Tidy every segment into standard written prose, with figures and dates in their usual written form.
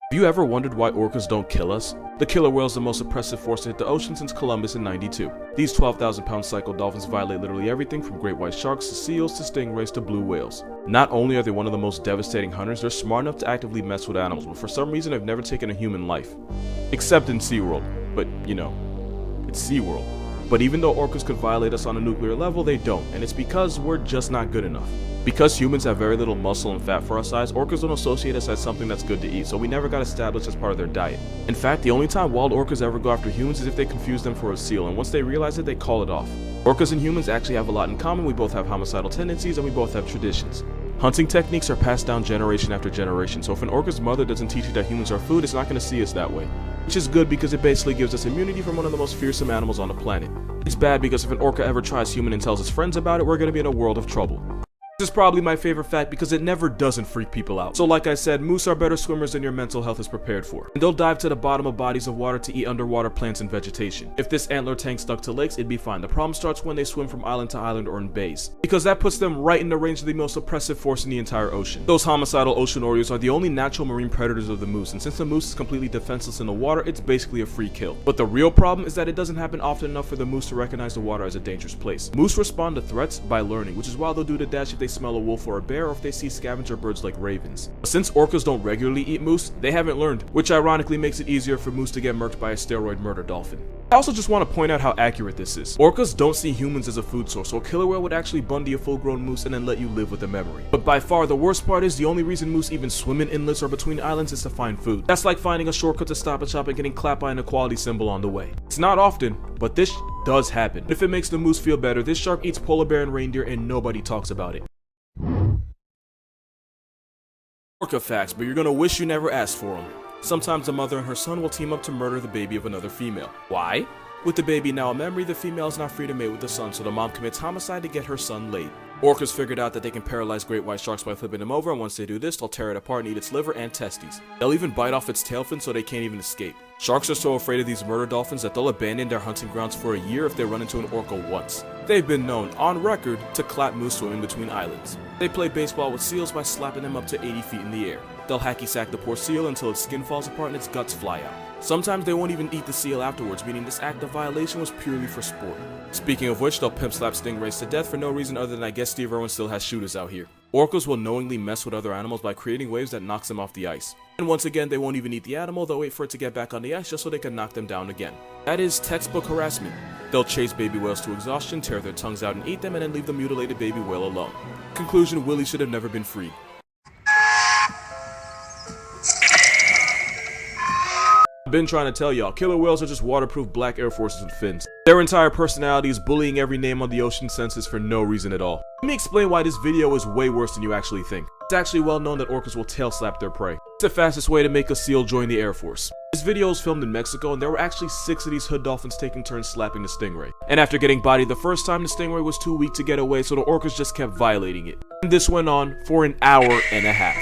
Have you ever wondered why orcas don't kill us? The killer whale is the most oppressive force to hit the ocean since Columbus in '92. These 12,000-pound psycho dolphins violate literally everything from great white sharks to seals to stingrays to blue whales. Not only are they one of the most devastating hunters, they're smart enough to actively mess with animals, but for some reason they've never taken a human life. Except in SeaWorld. But, you know, it's SeaWorld. But even though orcas could violate us on a nuclear level, they don't, and it's because we're just not good enough. Because humans have very little muscle and fat for our size, orcas don't associate us as something that's good to eat, so we never got established as part of their diet. In fact, the only time wild orcas ever go after humans is if they confuse them for a seal, and once they realize it, they call it off. Orcas and humans actually have a lot in common. We both have homicidal tendencies, and we both have traditions. Hunting techniques are passed down generation after generation, so if an orca's mother doesn't teach you that humans are food, it's not going to see us that way. Which is good because it basically gives us immunity from one of the most fearsome animals on the planet. It's bad because if an orca ever tries human and tells his friends about it, we're going to be in a world of trouble. This is probably my favorite fact because it never doesn't freak people out. So like I said, moose are better swimmers than your mental health is prepared for. And they'll dive to the bottom of bodies of water to eat underwater plants and vegetation. If this antler tank stuck to lakes, it'd be fine. The problem starts when they swim from island to island or in bays, because that puts them right in the range of the most oppressive force in the entire ocean. Those homicidal ocean orioles are the only natural marine predators of the moose, and since the moose is completely defenseless in the water, it's basically a free kill. But the real problem is that it doesn't happen often enough for the moose to recognize the water as a dangerous place. Moose respond to threats by learning, which is why they'll do the dash if they smell a wolf or a bear, or if they see scavenger birds like ravens. But since orcas don't regularly eat moose, they haven't learned, which ironically makes it easier for moose to get murked by a steroid murder dolphin. I also just want to point out how accurate this is. Orcas don't see humans as a food source, so a killer whale would actually bundy a full-grown moose and then let you live with the memory. But by far the worst part is the only reason moose even swim in inlets or between islands is to find food. That's like finding a shortcut to Stop and Shop and getting clapped by an equality symbol on the way. It's not often, but this does happen. If it makes the moose feel better, this shark eats polar bear and reindeer and nobody talks about it. Orca facts, but you're gonna wish you never asked for them. Sometimes a mother and her son will team up to murder the baby of another female. Why? With the baby now a memory, the female is not free to mate with the son, so the mom commits homicide to get her son laid. Orcas figured out that they can paralyze great white sharks by flipping them over, and once they do this, they'll tear it apart and eat its liver and testes. They'll even bite off its tail fin so they can't even escape. Sharks are so afraid of these murder dolphins that they'll abandon their hunting grounds for a year if they run into an orca once. They've been known, on record, to clap moose swimming between islands. They play baseball with seals by slapping them up to 80 feet in the air. They'll hacky sack the poor seal until its skin falls apart and its guts fly out. Sometimes they won't even eat the seal afterwards, meaning this act of violation was purely for sport. Speaking of which, they'll pimp slap stingrays to death for no reason other than I guess Steve Irwin still has shooters out here. Orcas will knowingly mess with other animals by creating waves that knocks them off the ice. And once again, they won't even eat the animal, they'll wait for it to get back on the ice just so they can knock them down again. That is textbook harassment. They'll chase baby whales to exhaustion, tear their tongues out and eat them, and then leave the mutilated baby whale alone. Conclusion: Willie should have never been freed. I've been trying to tell y'all, killer whales are just waterproof black Air Forces with fins. Their entire personality is bullying every name on the ocean census for no reason at all. Let me explain why this video is way worse than you actually think. It's actually well known that orcas will tail slap their prey. It's the fastest way to make a seal join the Air Force. This video was filmed in Mexico, and there were actually 6 of these hood dolphins taking turns slapping the stingray. And after getting bodied the first time, the stingray was too weak to get away, so the orcas just kept violating it. And this went on for an hour and a half.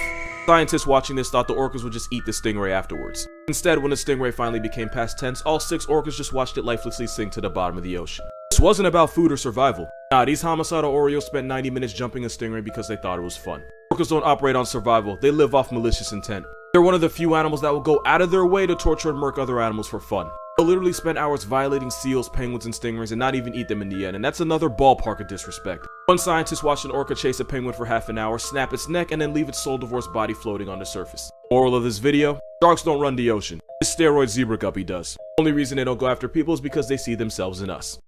Scientists watching this thought the orcas would just eat the stingray afterwards. Instead, when the stingray finally became past tense, all 6 orcas just watched it lifelessly sink to the bottom of the ocean. This wasn't about food or survival. Nah, these homicidal orioles spent 90 minutes jumping a stingray because they thought it was fun. Orcas don't operate on survival, they live off malicious intent. They're one of the few animals that will go out of their way to torture and murk other animals for fun. They'll literally spend hours violating seals, penguins, and stingrays and not even eat them in the end, and that's another ballpark of disrespect. One scientist watched an orca chase a penguin for half an hour, snap its neck, and then leave its soul-divorced body floating on the surface. Moral of this video: sharks don't run the ocean. This steroid zebra guppy does. The only reason they don't go after people is because they see themselves in us.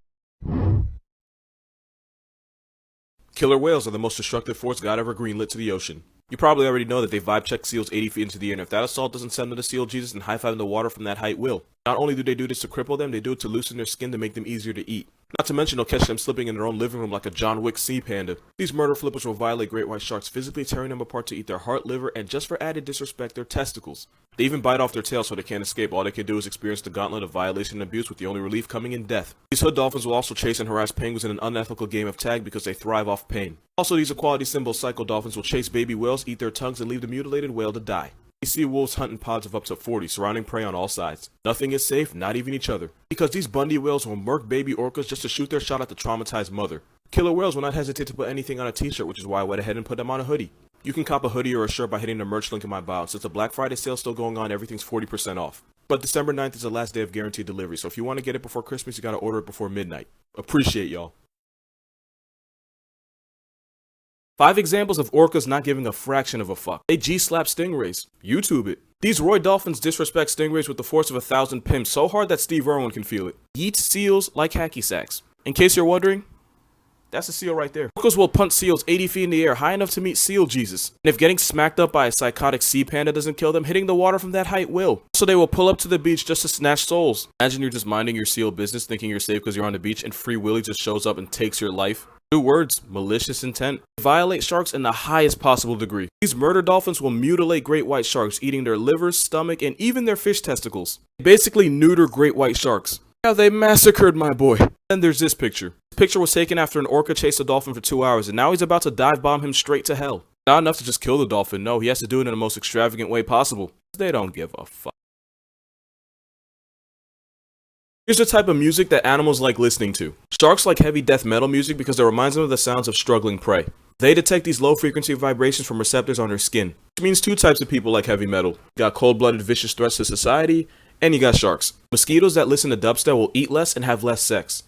Killer whales are the most destructive force God ever greenlit to the ocean. You probably already know that they vibe check seals 80 feet into the air, and if that assault doesn't send them to seal Jesus and high-five in the water from that height will. Not only do they do this to cripple them, they do it to loosen their skin to make them easier to eat. Not to mention they'll catch them slipping in their own living room like a John Wick sea panda. These murder flippers will violate great white sharks, physically tearing them apart to eat their heart, liver, and just for added disrespect, their testicles. They even bite off their tails so they can't escape. All they can do is experience the gauntlet of violation and abuse, with the only relief coming in death. These hood dolphins will also chase and harass penguins in an unethical game of tag because they thrive off pain. Also, these equality symbol psycho dolphins will chase baby whales, eat their tongues, and leave the mutilated whale to die. You see wolves hunt in pods of up to 40, surrounding prey on all sides. Nothing is safe, not even each other. Because these Bundy whales will murk baby orcas just to shoot their shot at the traumatized mother. Killer whales will not hesitate to put anything on a t-shirt, which is why I went ahead and put them on a hoodie. You can cop a hoodie or a shirt by hitting the merch link in my bio. Since the Black Friday sale still going on, everything's 40% off. But December 9th is the last day of guaranteed delivery, so if you want to get it before Christmas, you gotta order it before midnight. Appreciate y'all. 5 examples of orcas not giving a fraction of a fuck. They G-slap stingrays. YouTube it. These Roy dolphins disrespect stingrays with the force of 1,000 pimps so hard that Steve Irwin can feel it. Yeet seals like hacky sacks. In case you're wondering, that's a seal right there. Orcas will punt seals 80 feet in the air, high enough to meet seal Jesus. And if getting smacked up by a psychotic sea panda doesn't kill them, hitting the water from that height will. So they will pull up to the beach just to snatch souls. Imagine you're just minding your seal business, thinking you're safe because you're on the beach, and Free Willy just shows up and takes your life. 2 words, malicious intent. They violate sharks in the highest possible degree. These murder dolphins will mutilate great white sharks, eating their livers, stomach, and even their fish testicles. They basically neuter great white sharks. Yeah, they massacred my boy. Then there's this picture. This picture was taken after an orca chased a dolphin for 2 hours, and now he's about to dive bomb him straight to hell. Not enough to just kill the dolphin, no, he has to do it in the most extravagant way possible. They don't give a fuck. Here's the type of music that animals like listening to. Sharks like heavy death metal music because it reminds them of the sounds of struggling prey. They detect these low frequency vibrations from receptors on their skin, which means 2 types of people like heavy metal. You got cold-blooded vicious threats to society, and you got sharks. Mosquitoes that listen to dubstep will eat less and have less sex.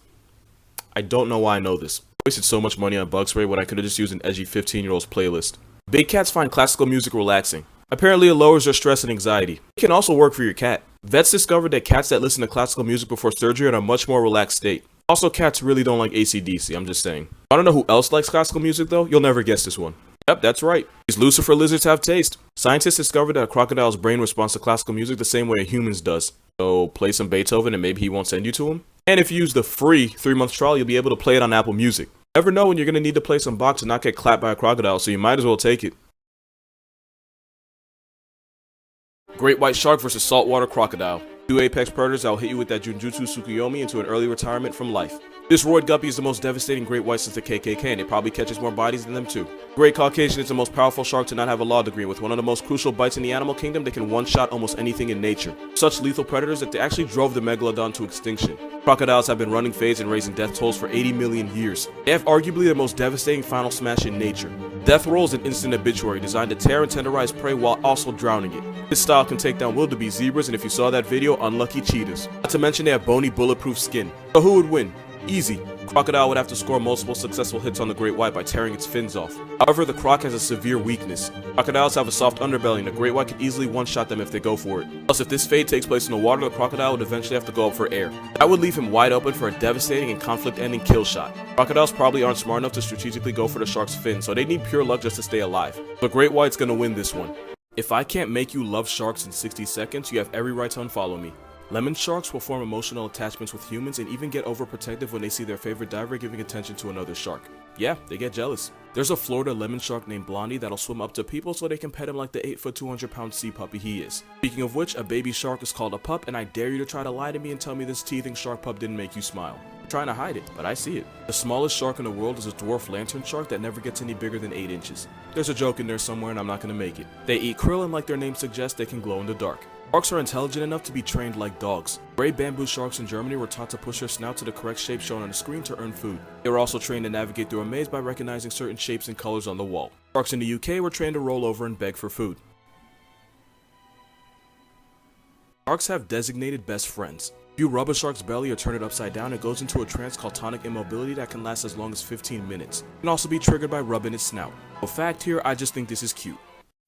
I don't know why I know this. I wasted so much money on bug spray when I could have just used an edgy 15-year-old's playlist. Big cats find classical music relaxing. Apparently it lowers their stress and anxiety. It can also work for your cat. Vets discovered that cats that listen to classical music before surgery are in a much more relaxed state. Also, cats really don't like AC/DC, I'm just saying. I don't know who else likes classical music though, you'll never guess this one. Yep, that's right. These Lucifer lizards have taste. Scientists discovered that a crocodile's brain responds to classical music the same way a human's does. So play some Beethoven and maybe he won't send you to him. And if you use the free 3-month trial, you'll be able to play it on Apple Music. Never know when you're gonna need to play some box and not get clapped by a crocodile, so you might as well take it. Great white shark versus saltwater crocodile. 2 apex predators that will hit you with that Junjutsu Tsukuyomi into an early retirement from life. This roid guppy is the most devastating great white since the KKK, and it probably catches more bodies than them too. Great Caucasian is the most powerful shark to not have a law degree. With one of the most crucial bites in the animal kingdom, they can one-shot almost anything in nature. Such lethal predators that they actually drove the megalodon to extinction. Crocodiles have been running phase and raising death tolls for 80 million years. They have arguably the most devastating final smash in nature. Death roll is an instant obituary designed to tear and tenderize prey while also drowning it. This style can take down wildebeest, zebras, and if you saw that video, unlucky cheetahs. Not to mention they have bony, bulletproof skin. So who would win? Easy. Crocodile would have to score multiple successful hits on the great white by tearing its fins off. However, the croc has a severe weakness. Crocodiles have a soft underbelly and the great white could easily one-shot them if they go for it. Plus, if this fade takes place in the water, the crocodile would eventually have to go up for air. That would leave him wide open for a devastating and conflict-ending kill shot. Crocodiles probably aren't smart enough to strategically go for the shark's fin, so they need pure luck just to stay alive. But great white's gonna win this one. If I can't make you love sharks in 60 seconds, you have every right to unfollow me. Lemon sharks will form emotional attachments with humans and even get overprotective when they see their favorite diver giving attention to another shark. Yeah, they get jealous. There's a Florida lemon shark named Blondie that'll swim up to people so they can pet him like the 8-foot 200-pound sea puppy he is. Speaking of which, a baby shark is called a pup, and I dare you to try to lie to me and tell me this teething shark pup didn't make you smile. I'm trying to hide it, but I see it. The smallest shark in the world is a dwarf lantern shark that never gets any bigger than 8 inches. There's a joke in there somewhere and I'm not gonna make it. They eat krill and like their name suggests, they can glow in the dark. Sharks are intelligent enough to be trained like dogs. Gray bamboo sharks in Germany were taught to push their snout to the correct shape shown on the screen to earn food. They were also trained to navigate through a maze by recognizing certain shapes and colors on the wall. Sharks in the UK were trained to roll over and beg for food. Sharks have designated best friends. If you rub a shark's belly or turn it upside down, it goes into a trance called tonic immobility that can last as long as 15 minutes. It can also be triggered by rubbing its snout. A fact here, I just think this is cute.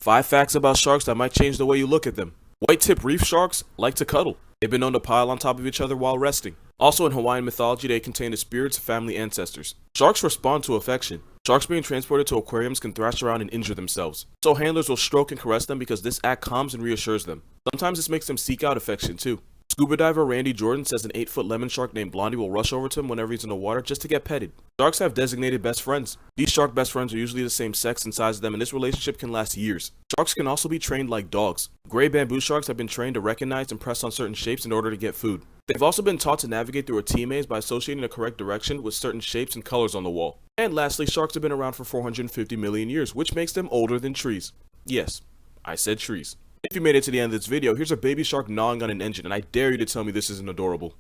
5 facts about sharks that might change the way you look at them. White-tip reef sharks like to cuddle. They've been known to pile on top of each other while resting. Also in Hawaiian mythology, they contain the spirits of family ancestors. Sharks respond to affection. Sharks being transported to aquariums can thrash around and injure themselves. So handlers will stroke and caress them because this act calms and reassures them. Sometimes this makes them seek out affection too. Scuba diver Randy Jordan says an 8-foot lemon shark named Blondie will rush over to him whenever he's in the water just to get petted. Sharks have designated best friends. These shark best friends are usually the same sex and size as them, and this relationship can last years. Sharks can also be trained like dogs. Gray bamboo sharks have been trained to recognize and press on certain shapes in order to get food. They've also been taught to navigate through a T-maze by associating the correct direction with certain shapes and colors on the wall. And lastly, sharks have been around for 450 million years, which makes them older than trees. Yes, I said trees. If you made it to the end of this video, here's a baby shark gnawing on an engine, and I dare you to tell me this isn't adorable.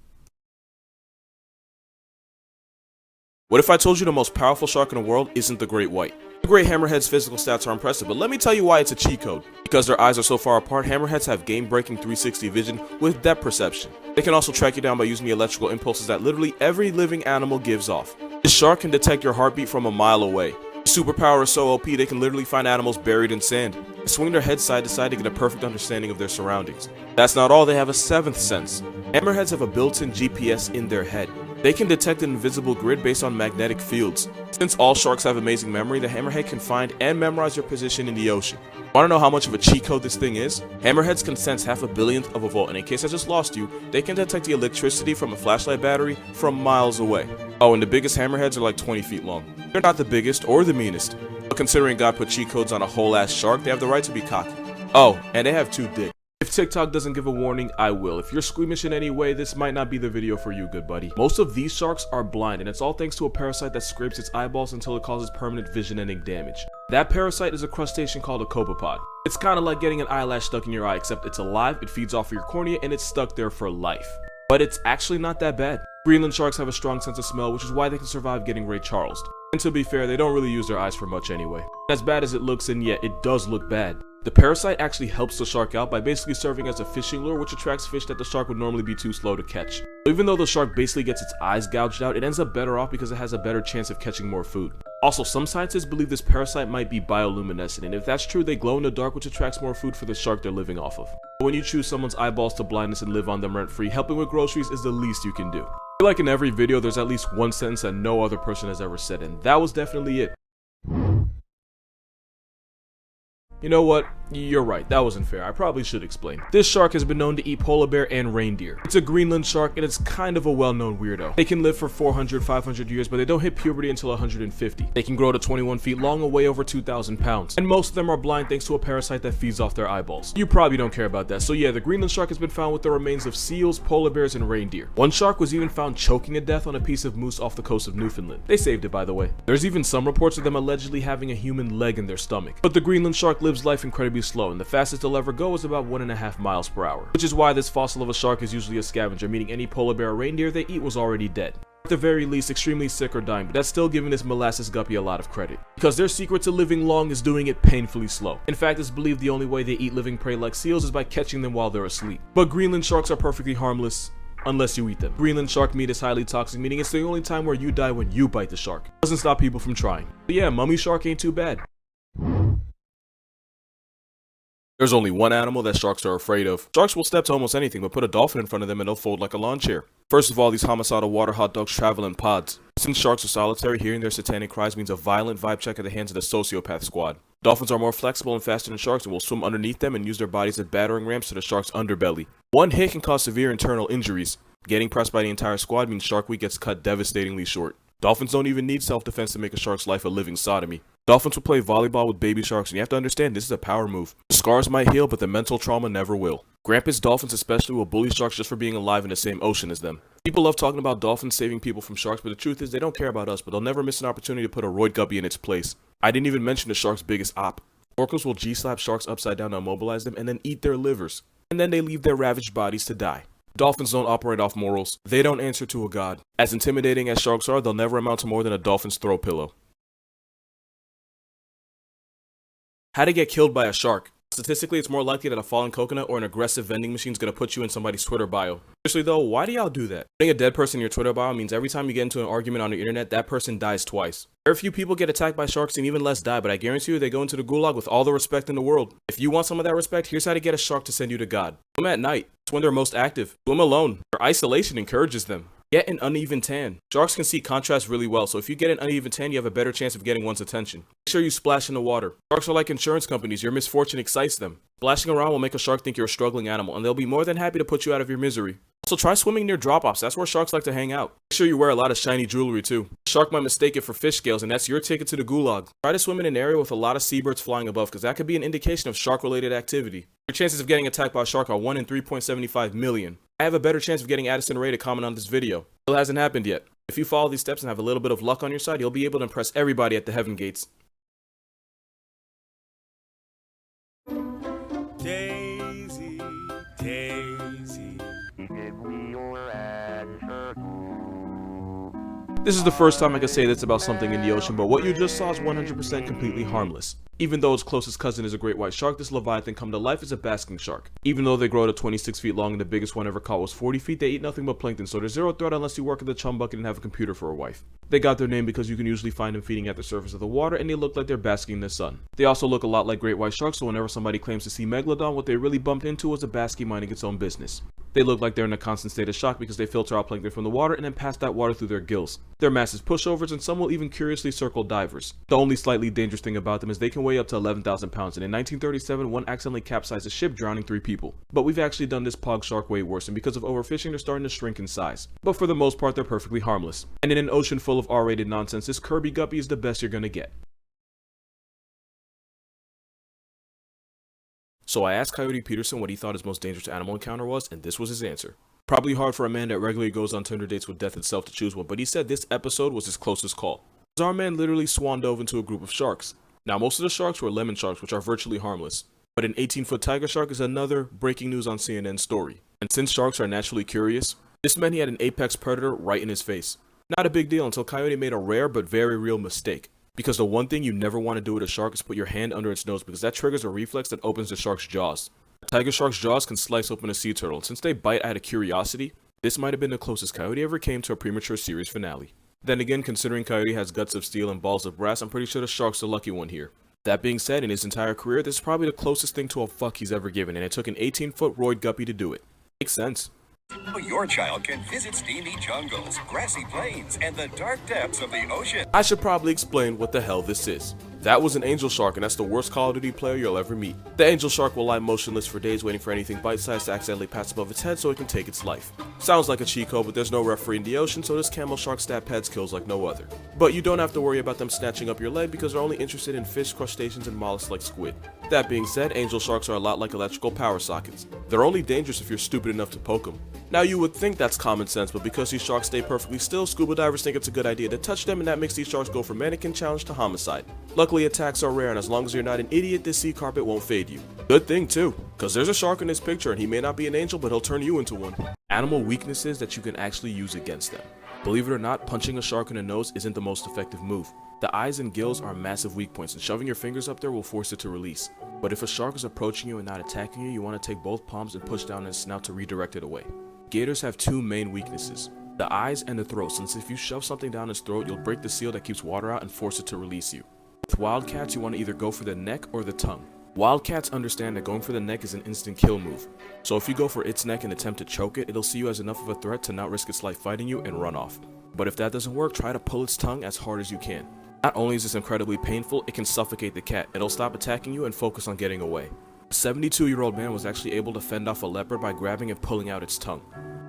What if I told you the most powerful shark in the world isn't the great white? The gray hammerhead's physical stats are impressive, but let me tell you why it's a cheat code. Because their eyes are so far apart, hammerheads have game-breaking 360 vision with depth perception. They can also track you down by using the electrical impulses that literally every living animal gives off. This shark can detect your heartbeat from a mile away. Superpower is so OP they can literally find animals buried in sand and swing their heads side to side to get a perfect understanding of their surroundings. That's not all, they have a seventh sense. Hammerheads have a built-in GPS in their head. They can detect an invisible grid based on magnetic fields. Since all sharks have amazing memory, the hammerhead can find and memorize your position in the ocean. Want to know how much of a cheat code this thing is? Hammerheads can sense half a billionth of a volt, and in case I just lost you, they can detect the electricity from a flashlight battery from miles away. Oh, and the biggest hammerheads are like 20 feet long. They're not the biggest or the meanest, but considering God put cheat codes on a whole ass shark, they have the right to be cocky. Oh, and they have 2 dicks. If TikTok doesn't give a warning, I will. If you're squeamish in any way, this might not be the video for you, good buddy. Most of these sharks are blind, and it's all thanks to a parasite that scrapes its eyeballs until it causes permanent vision-ending damage. That parasite is a crustacean called a copepod. It's kind of like getting an eyelash stuck in your eye, except it's alive, it feeds off of your cornea, and it's stuck there for life. But it's actually not that bad. Greenland sharks have a strong sense of smell, which is why they can survive getting Ray Charles'd. And to be fair, they don't really use their eyes for much anyway. As bad as it looks, and yet it does look bad. The parasite actually helps the shark out by basically serving as a fishing lure, which attracts fish that the shark would normally be too slow to catch. So even though the shark basically gets its eyes gouged out, it ends up better off because it has a better chance of catching more food. Also, some scientists believe this parasite might be bioluminescent, and if that's true, they glow in the dark, which attracts more food for the shark they're living off of. But when you choose someone's eyeballs to blindness and live on them rent-free, helping with groceries is the least you can do. I feel like in every video, there's at least one sentence that no other person has ever said, and that was definitely it. You know what? You're right, that wasn't fair. I probably should explain. This shark has been known to eat polar bear and reindeer. It's a Greenland shark, and it's kind of a well-known weirdo. They can live for 400, 500 years, but they don't hit puberty until 150. They can grow to 21 feet long and weigh over 2,000 pounds. And most of them are blind thanks to a parasite that feeds off their eyeballs. You probably don't care about that. So yeah, the Greenland shark has been found with the remains of seals, polar bears, and reindeer. One shark was even found choking to death on a piece of moose off the coast of Newfoundland. They saved it, by the way. There's even some reports of them allegedly having a human leg in their stomach. But the Greenland shark lives life incredibly slow, and the fastest they'll ever go is about 1.5 miles per hour. Which is why this fossil of a shark is usually a scavenger, meaning any polar bear or reindeer they eat was already dead. At the very least, extremely sick or dying, but that's still giving this molasses guppy a lot of credit. Because their secret to living long is doing it painfully slow. In fact, it's believed the only way they eat living prey like seals is by catching them while they're asleep. But Greenland sharks are perfectly harmless, unless you eat them. Greenland shark meat is highly toxic, meaning it's the only time where you die when you bite the shark. Doesn't stop people from trying. But yeah, mummy shark ain't too bad. There's only one animal that sharks are afraid of. Sharks will step to almost anything, but put a dolphin in front of them and they'll fold like a lawn chair. First of all, these homicidal water hot dogs travel in pods. Since sharks are solitary, hearing their satanic cries means a violent vibe check at the hands of the sociopath squad. Dolphins are more flexible and faster than sharks and will swim underneath them and use their bodies as battering rams to the shark's underbelly. One hit can cause severe internal injuries. Getting pressed by the entire squad means Shark Week gets cut devastatingly short. Dolphins don't even need self-defense to make a shark's life a living sodomy. Dolphins will play volleyball with baby sharks, and you have to understand this is a power move. The scars might heal, but the mental trauma never will. Grampus dolphins especially will bully sharks just for being alive in the same ocean as them. People love talking about dolphins saving people from sharks, but the truth is they don't care about us, but they'll never miss an opportunity to put a roid guppy in its place. I didn't even mention the shark's biggest op. Orcas will G-slap sharks upside down to immobilize them and then eat their livers. And then they leave their ravaged bodies to die. Dolphins don't operate off morals. They don't answer to a god. As intimidating as sharks are, they'll never amount to more than a dolphin's throw pillow. How to get killed by a shark. Statistically, it's more likely that a fallen coconut or an aggressive vending machine is going to put you in somebody's Twitter bio. Seriously though, why do y'all do that? Putting a dead person in your Twitter bio means every time you get into an argument on the internet, that person dies twice. Very few people get attacked by sharks and even less die, but I guarantee you they go into the gulag with all the respect in the world. If you want some of that respect, here's how to get a shark to send you to God. Swim at night. It's when they're most active. Swim alone. Their isolation encourages them. Get an uneven tan. Sharks can see contrast really well, so if you get an uneven tan, you have a better chance of getting one's attention. Make sure you splash in the water. Sharks are like insurance companies. Your misfortune excites them. Splashing around will make a shark think you're a struggling animal, and they'll be more than happy to put you out of your misery. Also, try swimming near drop-offs. That's where sharks like to hang out. Make sure you wear a lot of shiny jewelry too. A shark might mistake it for fish scales, and that's your ticket to the gulag. Try to swim in an area with a lot of seabirds flying above, because that could be an indication of shark-related activity. Your chances of getting attacked by a shark are 1 in 3.75 million. I have a better chance of getting Addison Rae to comment on this video. Still hasn't happened yet. If you follow these steps and have a little bit of luck on your side, you'll be able to impress everybody at the heaven gates. Daisy, Daisy, give me your answer. This is the first time I can say this about something in the ocean, but what you just saw is 100% completely harmless. Even though its closest cousin is a great white shark, this leviathan come to life is a basking shark. Even though they grow to 26 feet long and the biggest one ever caught was 40 feet, they eat nothing but plankton, so they're zero threat unless you work at the chum bucket and have a computer for a wife. They got their name because you can usually find them feeding at the surface of the water, and they look like they're basking in the sun. They also look a lot like great white sharks, so whenever somebody claims to see megalodon, what they really bumped into was a baskie minding its own business. They look like they're in a constant state of shock because they filter out plankton from the water and then pass that water through their gills. They're massive pushovers, and some will even curiously circle divers. The only slightly dangerous thing about them is they can weigh up to 11,000 pounds, and in 1937 one accidentally capsized a ship, drowning 3 people. But we've actually done this pog shark way worse, and because of overfishing they're starting to shrink in size. But for the most part they're perfectly harmless. And in an ocean full of R-rated nonsense, this Kirby guppy is the best you're gonna get. So I asked Coyote Peterson what he thought his most dangerous animal encounter was, and this was his answer. Probably hard for a man that regularly goes on Tinder dates with death itself to choose one, but he said this episode was his closest call. Our man literally swan dove into a group of sharks. Now most of the sharks were lemon sharks, which are virtually harmless. But an 18-foot tiger shark is another breaking news on CNN story. And since sharks are naturally curious, this meant he had an apex predator right in his face. Not a big deal until Coyote made a rare but very real mistake. Because the one thing you never want to do with a shark is put your hand under its nose, because that triggers a reflex that opens the shark's jaws. A tiger shark's jaws can slice open a sea turtle, and since they bite out of curiosity, this might have been the closest Coyote ever came to a premature series finale. Then again, considering Coyote has guts of steel and balls of brass, I'm pretty sure the shark's the lucky one here. That being said, in his entire career, this is probably the closest thing to a fuck he's ever given, and it took an 18-foot roid guppy to do it. Makes sense. Your child can visit steamy jungles, grassy plains, and the dark depths of the ocean. I should probably explain what the hell this is. That was an angel shark, and that's the worst Call of Duty player you'll ever meet. The angel shark will lie motionless for days waiting for anything bite-sized to accidentally pass above its head so it can take its life. Sounds like a cheat code, but there's no referee in the ocean, so this camel shark stab pads kills like no other. But you don't have to worry about them snatching up your leg because they're only interested in fish, crustaceans, and mollusks like squid. That being said, angel sharks are a lot like electrical power sockets. They're only dangerous if you're stupid enough to poke them. Now you would think that's common sense, but because these sharks stay perfectly still, scuba divers think it's a good idea to touch them, and that makes these sharks go from mannequin challenge to homicide. Luckily attacks are rare, and as long as you're not an idiot, this sea carpet won't fade you. Good thing too, cause there's a shark in this picture and he may not be an angel, but he'll turn you into one. Animal weaknesses that you can actually use against them. Believe it or not, punching a shark in the nose isn't the most effective move. The eyes and gills are massive weak points, and shoving your fingers up there will force it to release. But if a shark is approaching you and not attacking you, you want to take both palms and push down its snout to redirect it away. Gators have two main weaknesses, the eyes and the throat, since if you shove something down its throat, you'll break the seal that keeps water out and force it to release you. With wildcats, you want to either go for the neck or the tongue. Wildcats understand that going for the neck is an instant kill move, so if you go for its neck and attempt to choke it, it'll see you as enough of a threat to not risk its life fighting you and run off. But if that doesn't work, try to pull its tongue as hard as you can. Not only is this incredibly painful, it can suffocate the cat. It'll stop attacking you and focus on getting away. A 72-year-old man was actually able to fend off a leopard by grabbing and pulling out its tongue.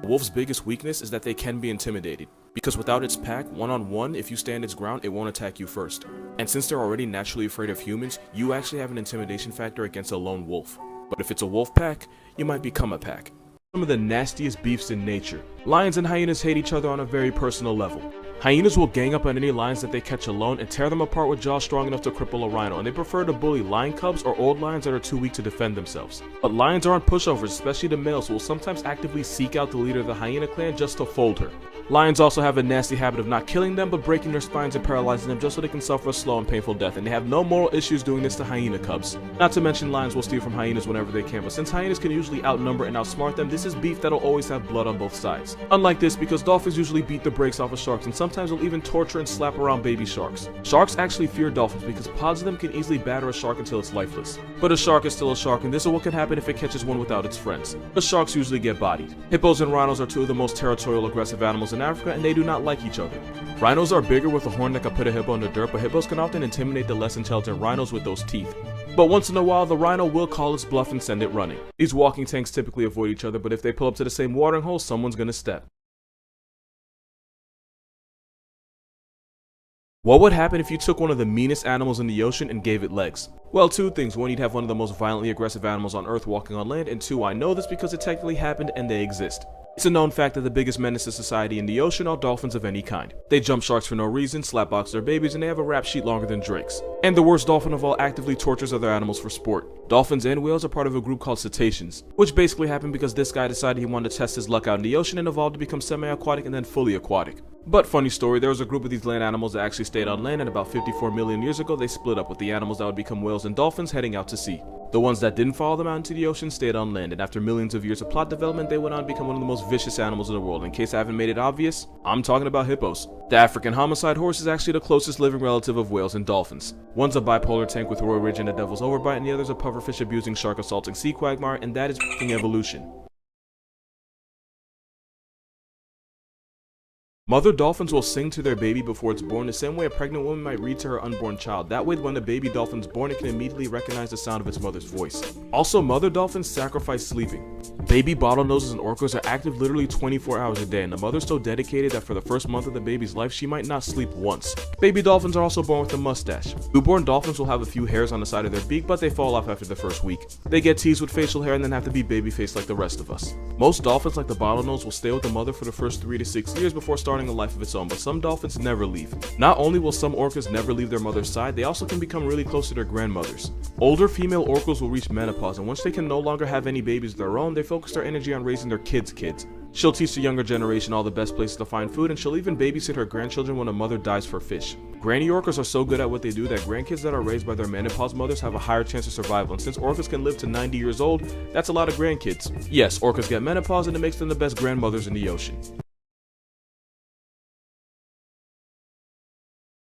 A wolf's biggest weakness is that they can be intimidated, because without its pack, one-on-one, if you stand its ground, it won't attack you first. And since they're already naturally afraid of humans, you actually have an intimidation factor against a lone wolf. But if it's a wolf pack, you might become a pack. Some of the nastiest beefs in nature. Lions and hyenas hate each other on a very personal level. Hyenas will gang up on any lions that they catch alone and tear them apart with jaws strong enough to cripple a rhino, and they prefer to bully lion cubs or old lions that are too weak to defend themselves. But lions aren't pushovers, especially the males, who will sometimes actively seek out the leader of the hyena clan just to fold her. Lions also have a nasty habit of not killing them, but breaking their spines and paralyzing them just so they can suffer a slow and painful death, and they have no moral issues doing this to hyena cubs. Not to mention lions will steal from hyenas whenever they can, but since hyenas can usually outnumber and outsmart them, this is beef that'll always have blood on both sides. Unlike this, because dolphins usually beat the brakes off of sharks, and sometimes will even torture and slap around baby sharks. Sharks actually fear dolphins because pods of them can easily batter a shark until it's lifeless. But a shark is still a shark, and this is what can happen if it catches one without its friends. The sharks usually get bodied. Hippos and rhinos are two of the most territorial aggressive animals in Africa, and they do not like each other. Rhinos are bigger with a horn that can put a hippo in the dirt, but hippos can often intimidate the less intelligent rhinos with those teeth. But once in a while, the rhino will call its bluff and send it running. These walking tanks typically avoid each other, but if they pull up to the same watering hole, someone's gonna step. What would happen if you took one of the meanest animals in the ocean and gave it legs? Well, two things. One, you'd have one of the most violently aggressive animals on Earth walking on land, and two, I know this because it technically happened and they exist. It's a known fact that the biggest menace to society in the ocean are dolphins of any kind. They jump sharks for no reason, slapbox their babies, and they have a rap sheet longer than Drake's. And the worst dolphin of all actively tortures other animals for sport. Dolphins and whales are part of a group called cetaceans, which basically happened because this guy decided he wanted to test his luck out in the ocean and evolved to become semi-aquatic and then fully aquatic. But funny story, there was a group of these land animals that actually stayed on land, and about 54 million years ago they split up, with the animals that would become whales and dolphins heading out to sea. The ones that didn't follow them out into the ocean stayed on land, and after millions of years of plot development, they went on to become one of the most vicious animals in the world. In case I haven't made it obvious, I'm talking about hippos. The African homicide horse is actually the closest living relative of whales and dolphins. One's a bipolar tank with Roy Ridge and a devil's overbite, and the other's a pufferfish abusing, shark assaulting sea quagmire, and that is f***ing evolution. Mother dolphins will sing to their baby before it's born the same way a pregnant woman might read to her unborn child. That way, when the baby dolphin's born, it can immediately recognize the sound of its mother's voice. Also, mother dolphins sacrifice sleeping. Baby bottlenoses and orcas are active literally 24 hours a day, and the mother's so dedicated that for the first month of the baby's life, she might not sleep once. Baby dolphins are also born with a mustache. Newborn dolphins will have a few hairs on the side of their beak, but they fall off after the first week. They get teased with facial hair and then have to be baby-faced like the rest of us. Most dolphins, like the bottlenose, will stay with the mother for the first 3 to 6 years before starting a life of its own, but some dolphins never leave. Not only will some orcas never leave their mother's side, they also can become really close to their grandmothers. Older female orcas will reach menopause, and once they can no longer have any babies of their own, they focus their energy on raising their kids' kids. She'll teach the younger generation all the best places to find food, and she'll even babysit her grandchildren when a mother dies for fish. Granny orcas are so good at what they do that grandkids that are raised by their menopause mothers have a higher chance of survival, and since orcas can live to 90 years old, that's a lot of grandkids. Yes, orcas get menopause and it makes them the best grandmothers in the ocean.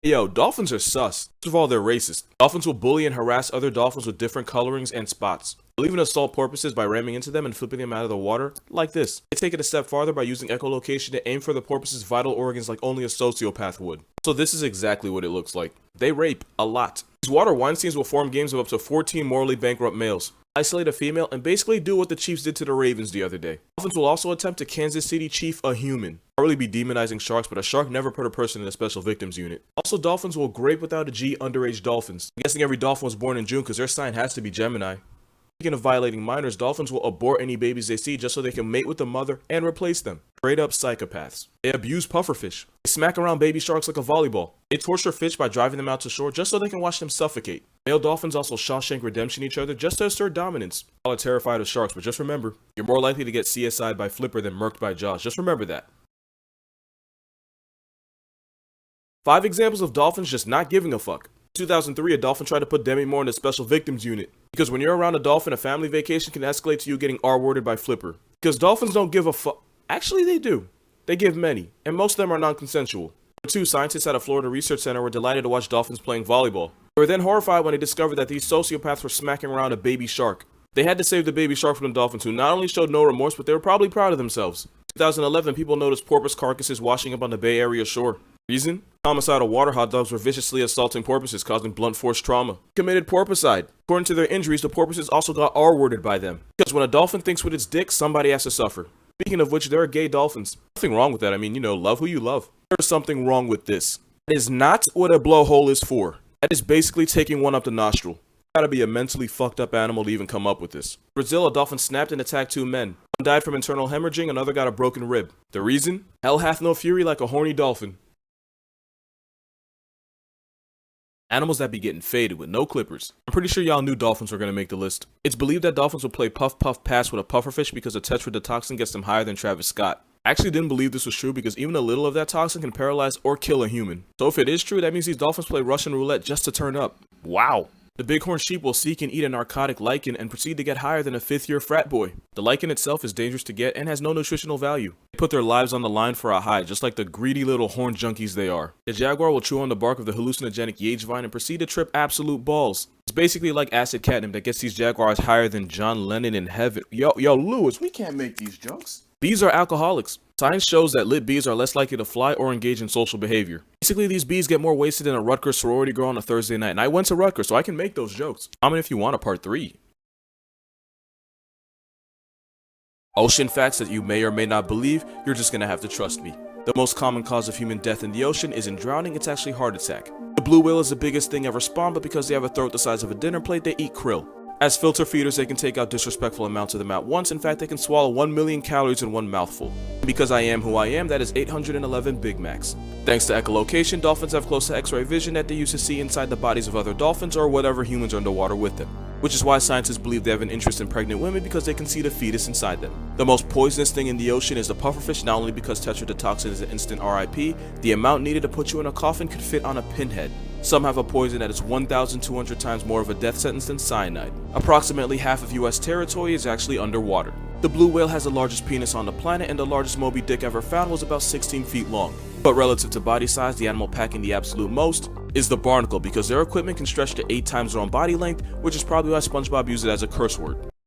Yo, dolphins are sus. First of all, they're racist. Dolphins will bully and harass other dolphins with different colorings and spots. They'll even assault porpoises by ramming into them and flipping them out of the water, like this. They take it a step farther by using echolocation to aim for the porpoise's vital organs like only a sociopath would. So this is exactly what it looks like. They rape a lot. These water Weinsteins will form gangs of up to 14 morally bankrupt males, isolate a female, and basically do what the Chiefs did to the Ravens the other day. Dolphins will also attempt to Kansas City Chief a human. I'll really be demonizing sharks, but a shark never put a person in a special victims unit. Also, dolphins will grape without a G underage dolphins. I'm guessing every dolphin was born in June because their sign has to be Gemini. Speaking of violating minors, dolphins will abort any babies they see just so they can mate with the mother and replace them. Straight up psychopaths. They abuse pufferfish. They smack around baby sharks like a volleyball. They torture fish by driving them out to shore just so they can watch them suffocate. Male dolphins also Shawshank Redemption each other just to assert dominance. Y'all are terrified of sharks, but just remember, you're more likely to get CSI'd by Flipper than murked by Jaws. Just remember that. 5 examples of dolphins just not giving a fuck. In 2003, a dolphin tried to put Demi Moore in a special victims unit. Because when you're around a dolphin, a family vacation can escalate to you getting R-worded by Flipper. Because dolphins don't give a fuck. Actually, they do. They give many, and most of them are non-consensual. 2 scientists at a Florida research center were delighted to watch dolphins playing volleyball. They were then horrified when they discovered that these sociopaths were smacking around a baby shark. They had to save the baby shark from the dolphins, who not only showed no remorse, but they were probably proud of themselves. In 2011, people noticed porpoise carcasses washing up on the Bay Area shore. Reason? Homicidal water hot dogs were viciously assaulting porpoises, causing blunt force trauma. Committed porpoiside. According to their injuries, the porpoises also got R-worded by them. Because when a dolphin thinks with its dick, somebody has to suffer. Speaking of which, there are gay dolphins. Nothing wrong with that. I mean, you know, love who you love. There's something wrong with this. That is not what a blowhole is for. That is basically taking one up the nostril. Gotta be a mentally fucked up animal to even come up with this. In Brazil, a dolphin snapped and attacked 2 men. One died from internal hemorrhaging, another got a broken rib. The reason? Hell hath no fury like a horny dolphin. Animals that be getting faded with no clippers. I'm pretty sure y'all knew dolphins were gonna make the list. It's believed that dolphins will play puff puff pass with a pufferfish because a tetrodotoxin gets them higher than Travis Scott. I actually didn't believe this was true because even a little of that toxin can paralyze or kill a human. So if it is true, that means these dolphins play Russian roulette just to turn up. Wow. The bighorn sheep will seek and eat a narcotic lichen and proceed to get higher than a 5th-year frat boy. The lichen itself is dangerous to get and has no nutritional value. They put their lives on the line for a high, just like the greedy little horn junkies they are. The jaguar will chew on the bark of the hallucinogenic yage vine and proceed to trip absolute balls. It's basically like acid catnip that gets these jaguars higher than John Lennon in heaven. Yo, Lewis, we can't make these jokes. Bees are alcoholics. Science shows that lit bees are less likely to fly or engage in social behavior. Basically, these bees get more wasted than a Rutgers sorority girl on a Thursday night, and I went to Rutgers, so I can make those jokes. Comment if you want a part 3. Ocean facts that you may or may not believe, you're just gonna have to trust me. The most common cause of human death in the ocean isn't drowning, it's actually heart attack. The blue whale is the biggest thing ever spawned, but because they have a throat the size of a dinner plate, they eat krill. As filter feeders, they can take out disrespectful amounts of them at once. In fact, they can swallow 1 million calories in one mouthful. Because I am who I am, that is 811 Big Macs. Thanks to echolocation, dolphins have close to X-ray vision that they use to see inside the bodies of other dolphins or whatever humans are underwater with them. Which is why scientists believe they have an interest in pregnant women, because they can see the fetus inside them. The most poisonous thing in the ocean is the pufferfish, not only because tetrodotoxin is an instant RIP, the amount needed to put you in a coffin could fit on a pinhead. Some have a poison that is 1,200 times more of a death sentence than cyanide. Approximately half of US territory is actually underwater. The blue whale has the largest penis on the planet, and the largest Moby Dick ever found was about 16 feet long. But relative to body size, the animal packing the absolute most is the barnacle, because their equipment can stretch to 8 times their own body length, which is probably why SpongeBob used it as a curse word.